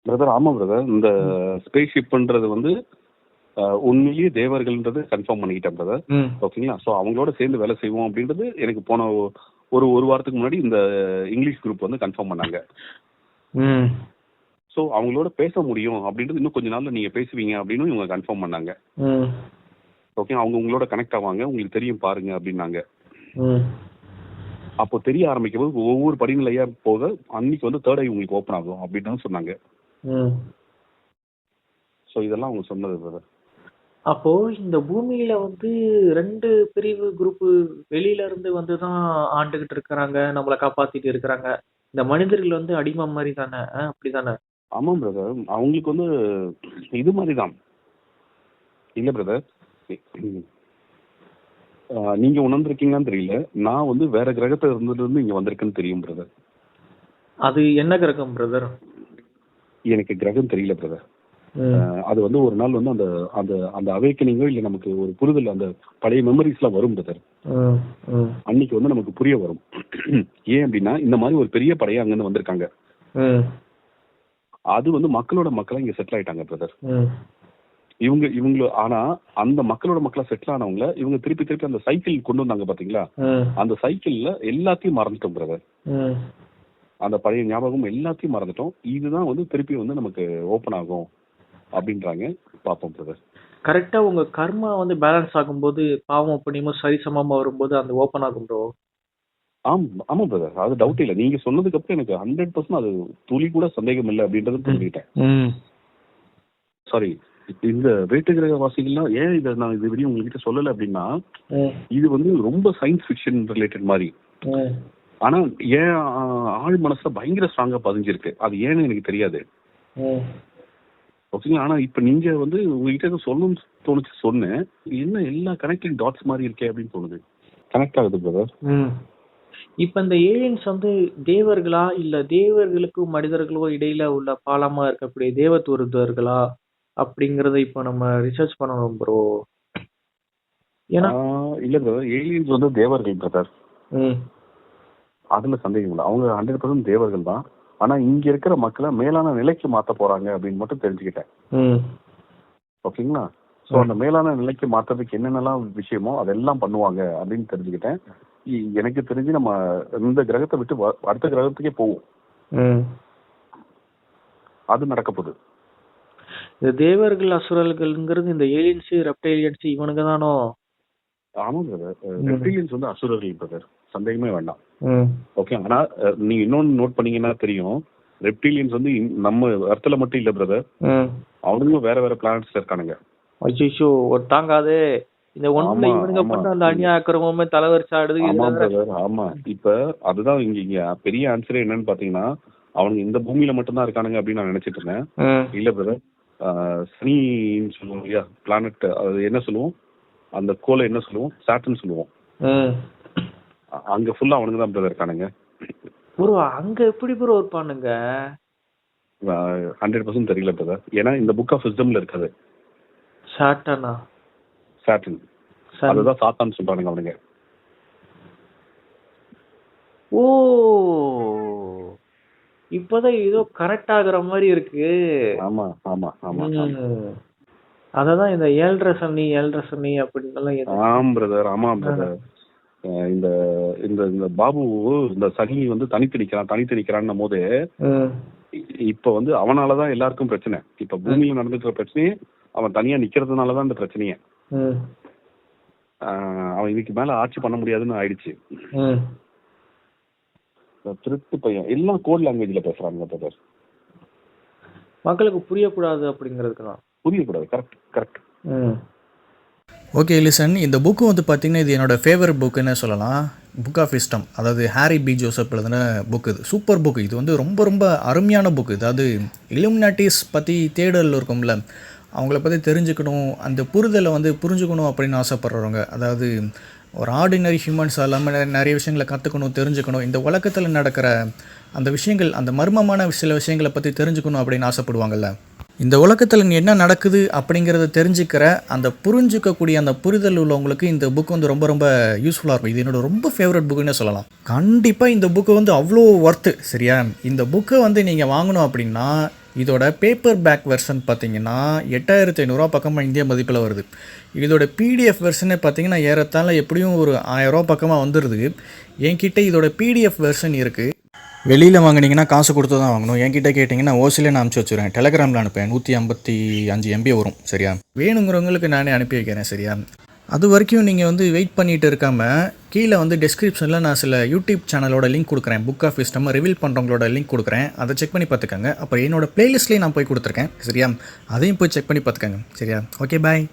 Brother ஆமா brother. இந்த space ஷிப்ன்றது வந்து உண்மையிலேயே தேவர்கள்ன்றது கன்ஃபார்ம் பண்ணிக்கிட்டேன் பிரதர். ம் ஓகேங்களா? ஸோ அவங்களோட சேர்ந்து வேலை செய்வோம் அப்படின்றது எனக்கு போன ஒரு வாரத்துக்கு முன்னாடி இந்த இங்கிலீஷ் குரூப் வந்து கன்ஃபார்ம் பண்ணாங்க. ம் ஸோ அவங்களோட பேச முடியும் அப்படின்றது இன்னும் கொஞ்ச நாள்ல நீங்க பேசுவீங்க அப்படின்னு இவங்க கன்ஃபார்ம் பண்ணாங்க. ம் ஓகே, அவங்க உங்களோட கனெக்ட் ஆவாங்க, உங்களுக்கு தெரியும் பாருங்க அப்படின்னாங்க. ம் அப்போ தெரிய ஆரம்பிக்கும் போது ஒவ்வொரு படிநிலையா போக அன்னைக்கு வந்து தேர்ட் ஐ உங்களுக்கு ஓப்பன் ஆகும் அப்படின்னு சொன்னாங்க. ம் ஸோ இதெல்லாம் அவங்க சொன்னது பிரதர். அப்போ இந்த பூமியில வந்து 2 பிரிவு குரூப் வெளியில இருந்து வந்து தான் ஆண்டுகிட்டு இருக்கிறாங்க, நம்மளை காப்பாத்திட்டு இருக்கிறாங்க. இந்த மனிதர்கள் வந்து அடிமை மாதிரி தானே, அப்படிதானே? ஆமாம் பிரதர், அவங்களுக்கு வந்து இது மாதிரி தான். இல்லை பிரதர், நீங்க உணர்ந்திருக்கீங்களான்னு தெரியல, நான் வந்து வேற கிரகத்துல இருந்து இங்க வந்திருக்கேன்னு தெரியும் பிரதர். அது என்ன கிரகம் பிரதர்? எனக்கு கிரகம் தெரியல பிரதர். அது வந்து ஒரு நாள் வந்து அந்த அந்த அந்த அவேக்கனிங்கோ இல்லை நமக்கு ஒரு புரிதல், அந்த பழைய மெமரிஸ்லாம் வரும் பிரதர். அன்னைக்கு வந்து நமக்கு புரிய வரும். ஏன் அப்படின்னா இந்த மாதிரி ஒரு பெரிய படையை அங்கிருந்து வந்திருக்காங்க. அது வந்து மக்களோட மக்களா இங்க செட்டில் ஆயிட்டாங்க பிரதர். இவங்க ஆனா அந்த மக்களோட மக்களா செட்டில் ஆனவங்கள இவங்க திருப்பி அந்த சைக்கிள் கொண்டு வந்தாங்க பாத்தீங்களா, அந்த சைக்கிள்ல எல்லாத்தையும் மறந்துட்டோம் பிரதர். அந்த பழைய ஞாபகம் எல்லாத்தையும் மறந்துட்டோம். இதுதான் வந்து திருப்பி வந்து நமக்கு ஓப்பன் ஆகும் அப்படின்றாங்க. பார்ப்போம் பிரதர். கரெக்டா உங்க கர்மா வந்து பேலன்ஸ் ஆகும்போது, பாவம் புண்ணியமும் சரிசமமா வரும்போது அந்த ஓப்பன் ஆகும் ப்ரோ. ஆமா பிரதர், அது டவுட் இல்லை. நீங்க சொன்னதுக்கு அப்புறம் எனக்கு 100% அது துளி கூட சந்தேகம் இல்லை அப்படின்றது புரிஞ்சுக்கிட்டேன். சாரி, இந்த வேட்டு கிரக வாசிகள்லாம் ஏன் இதை நான் இது வரையும் உங்ககிட்ட சொல்லலை அப்படின்னா, இது வந்து ரொம்ப சயின்ஸ் ஃபிக்ஷன் ரிலேட்டட் மாதிரி. ஆனா ஏன் ஆழ் மனசுல பயங்கர ஸ்ட்ராங்கா பதிஞ்சிருக்கு. அது ஏன்னு எனக்கு தெரியாது. ஓகேங்களா? ஆனா இப்ப நீங்க வந்து உங்ககிட்ட சொல்லணும்னு தோணுச்சு சொன்னேன். என்ன எல்லா கனெக்டிங் டாட்ஸ் மாதிரி இருக்கே அப்படின்னு தோணுது. கனெக்ட் ஆகுது பிரதர். இப்ப இந்த ஏலியன்ஸ் வந்து தேவர்களா இல்ல தேவர்களுக்கும் மனிதர்களுக்கும் இடையில உள்ள பாலமா இருக்கக்கூடிய தேவதூதர்களா அப்படிங்கறத இப்ப நம்ம ரிசர்ச் பண்ணணும் ப்ரோ. ஏன்னா இல்ல பிரதர், ஏலியன்ஸ் வந்து தேவர்கள் பிரதர். அதுல சந்தேகம் இல்லை, அவங்க 100% தேவர்கள் தான். ஆனா இங்க இருக்கிற மக்களை மேலான நிலைக்கு மாத்த போறாங்க அப்படின்னு மட்டும் தெரிஞ்சுக்கிட்டேன். ஓகேங்களா? ஸோ அந்த மேலான நிலைக்கு மாத்துறதுக்கு என்னென்னலாம் விஷயமோ அதெல்லாம் பண்ணுவாங்க அப்படின்னு தெரிஞ்சுக்கிட்டேன். எனக்கு தெரிஞ்சு நம்ம இந்த கிரகத்தை விட்டு அடுத்த கிரகத்துக்கே போவோம். அது நடக்க போகுது. இந்த தேவர்கள் அசுரர்கள்ங்கிறது இந்த ஏலியன்ஸ் ரெப்டைலியன்ஸ் இவனுங்க தானோ? ஆமா பிரதர், ரெப்டிலியன்ஸ் வந்து அசுரர்கள் பிரதர், சந்தேகமே வேண்டாம். ஓகே, ஆனா நீங்க இன்னொன்னு நோட் பண்ணீங்கன்னா தெரியும், ரெப்டிலியன்ஸ் வந்து நம்ம அர்த்தல மட்டும் இல்ல பிரதர், அவங்களும் வேற வேற பிளானட்ஸ்ல இருக்கானுங்க. அச்சோ, ஒரு தாங்காதே இந்த ஒண்ணுல இவனுங்க பண்ண அந்த அநியாயக்கிரமமே தலைவரிச்சாடுது. ஆமா பிரதர், ஆமா. இப்ப அதுதான் இங்க பெரிய ஆன்சரே என்னன்னு பாத்தீங்கன்னா, அவனுங்க இந்த பூமியில மட்டும்தான் இருக்கானுங்க அப்படின்னு நான் நினைச்சிட்டு இருந்தேன். இல்ல பிரதர், சனின்னு சொல்லுவோம் இல்லையா பிளானட், அது என்ன சொல்லுவோம், அந்த கோலை என்ன சொல்லுவோம், சாட்டர்ன் சொல்லுவோம். அங்க ஃபுல்லா அவனுங்க தான் பிரதர் இருக்கானுங்க. ப்ரோ அங்க எப்படி ப்ரோ இருப்பானுங்க? 100% தெரியல பிரதர். ஏன்னா இந்த புக் ஆஃப் விஸ்டம்ல இருக்காது. சாட்டனா? சாட்டர்ன், அதுதான் சாத்தான் சொல்றானுங்க அவனுங்க. ஓ, இப்பதான் ஏதோ கரெக்ட் ஆகுற மாதிரி இருக்கு. ஆமா ஆமா ஆமா. அததான் இந்த ஏழரை சனி அப்படின்னு. ஆம் பிரதர், ஆமா பிரதர். இந்த இந்த இந்த பாபு இந்த சனி வந்து தனித்து நிக்கிறான் போது இப்ப வந்து அவனாலதான் எல்லாருக்கும் பிரச்சனை. இப்ப பூமியில நடந்துட்டு பிரச்சனையே அவன் தனியா நிக்கிறதுனாலதான் இந்த பிரச்சனையே. அவன் இதுக்கு மேல ஆட்சி பண்ண முடியாதுன்னு ஆயிடுச்சு. திருட்டு பையன் எல்லாம் கோட் லாங்குவேஜ்ல பேசுறாங்க பிரதர். மக்களுக்கு புரியக்கூடாது அப்படிங்கிறதுக்கு தான். புரியக்கூடாது, கரெக்ட் கரெக்ட். ஓகே லிசன், இந்த புக்கு வந்து பார்த்திங்கன்னா இது என்னோடய ஃபேவரட் புக்குன்னு சொல்லலாம். புக் ஆஃப் விஸ்டம், அதாவது ஹாரி பி ஜோசப் எழுதின புக்கு. இது சூப்பர் புக்கு. இது வந்து ரொம்ப ரொம்ப அருமையான புக்கு. அதாவது இலுமினாட்டிஸ் பற்றி தேடல் இருக்கும்ல, அவங்கள பற்றி தெரிஞ்சுக்கணும், அந்த புரிதலை வந்து புரிஞ்சுக்கணும் அப்படின்னு ஆசைப்படுறவங்க, அதாவது ஒரு ஆர்டினரி ஹியூமன்ஸ் எல்லாமே நிறைய விஷயங்களை கற்றுக்கணும், தெரிஞ்சுக்கணும், இந்த உலகத்தில் நடக்கிற அந்த விஷயங்கள், அந்த மர்மமான சில விஷயங்களை பற்றி தெரிஞ்சுக்கணும் அப்படின்னு ஆசைப்படுவாங்கள்ல. இந்த உலகத்தில் என்ன நடக்குது அப்படிங்கிறத தெரிஞ்சுக்கிற அந்த புரிஞ்சுக்கக்கூடிய அந்த புரிதல் உள்ளவங்களுக்கு இந்த புக் வந்து ரொம்ப ரொம்ப யூஸ்ஃபுல்லாக இருக்கும். இது என்னோட ரொம்ப ஃபேவரட் புக்குன்னு சொல்லலாம். கண்டிப்பாக இந்த புக்கு வந்து அவ்வளோ ஒர்த்து. சரியா? இந்த புக்கை வந்து நீங்கள் வாங்கணும் அப்படின்னா இதோட பேப்பர் பேக் வெர்ஷன் பார்த்தீங்கன்னா 8500 பக்கமாக இந்திய மதிப்பில் வருது. இதோட பிடிஎஃப் வெர்ஷனே பார்த்தீங்கன்னா ஏறத்தாழ எப்படியும் ஒரு 1000 பக்கமாக வந்துடுது. என்கிட்ட இதோட பிடிஎஃப் வெர்ஷன் இருக்குது. வெளியில் வாங்கினீங்கன்னா காசு கொடுத்து தான் வாங்கணும். என்கிட்ட கேட்டிங்கன்னா ஓசிலே நான் அனுப்பிச்சி வச்சுருவேன். டெலகிராமில் அனுப்பேன். 155 MB வரும். சரியா? வேணுங்கிறவங்களுக்கு நானே அனுப்பி வைக்கிறேன். சரியா? அது வரைக்கும் நீங்கள் வெயிட் பண்ணிகிட்டு இருக்காமல் கீழே டெஸ்கிரிப்ஷனில் நான் சில யூடியூப் சேனலோட லிங்க் கொடுக்குறேன். புக் ஆஃப் விஸ்டம் ரிவீல் பண்ணுறவங்களோட லிங்க் கொடுக்குறேன். அதை செக் பண்ணி பார்த்துக்கோங்க. அப்புறம் என்னோடய ப்ளேலிஸ்ட்லேயே நான் போய் கொடுத்துருக்கேன். சரியா? அதையும் போய் செக் பண்ணி பார்த்துக்கோங்க. சரியா? ஓகே, பாய்.